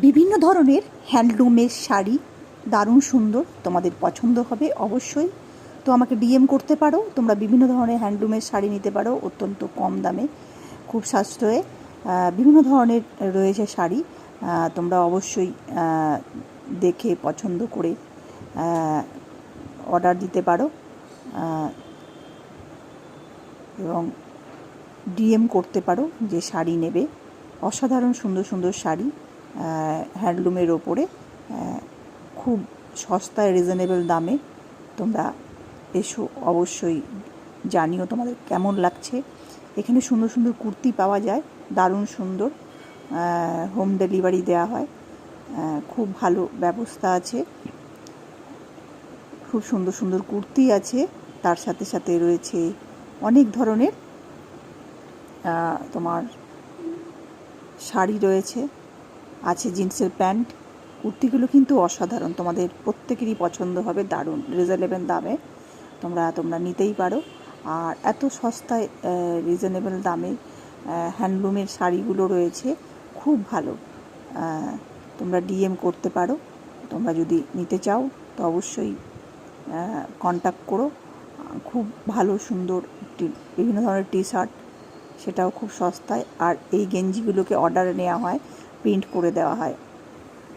বিভিন্ন ধরনের হ্যান্ডলুমের শাড়ি দারুণ সুন্দর, তোমাদের পছন্দ হবে অবশ্যই। তো আমাকে ডিএম করতে পারো, তোমরা বিভিন্ন ধরনের হ্যান্ডলুমের শাড়ি নিতে পারো অত্যন্ত কম দামে, খুব সাশ্রয়ে। বিভিন্ন ধরনের রয়েছে শাড়ি, তোমরা অবশ্যই দেখে পছন্দ করে অর্ডার দিতে পারো এবং ডিএম করতে পারো যে শাড়ি নেবে। অসাধারণ সুন্দর সুন্দর শাড়ি হ্যান্ডলুমের ওপরে খুব সস্তায় রিজনেবল দামে। তোমরা এসো, অবশ্যই জানিও তোমাদের কেমন লাগছে। এখানে সুন্দর সুন্দর কুর্তি পাওয়া যায়, দারুণ সুন্দর, হোম ডেলিভারি দেওয়া হয়, খুব ভালো ব্যবস্থা আছে। খুব সুন্দর সুন্দর কুর্তি আছে, তার সাথে সাথে রয়েছে অনেক ধরনের তোমার শাড়ি রয়েছে, আছে জিন্সের প্যান্ট। কুর্তিগুলো কিন্তু অসাধারণ, তোমাদের প্রত্যেকেরই পছন্দ হবে, দারুণ রিজনেবল দামে তোমরা নিতেই পারো। আর এত সস্তায় রিজনেবল দামে হ্যান্ডলুমের শাড়িগুলো রয়েছে, খুব ভালো। তোমরা ডিএম করতে পারো, তোমরা যদি নিতে চাও তো অবশ্যই কন্ট্যাক্ট করো। খুব ভালো সুন্দর বিভিন্ন ধরনের টি শার্ট, সেটাও খুব সস্তায়। আর এই গেঞ্জিগুলোকে অর্ডারে নেওয়া হয়, প্রিন্ট করে দেওয়া হয়।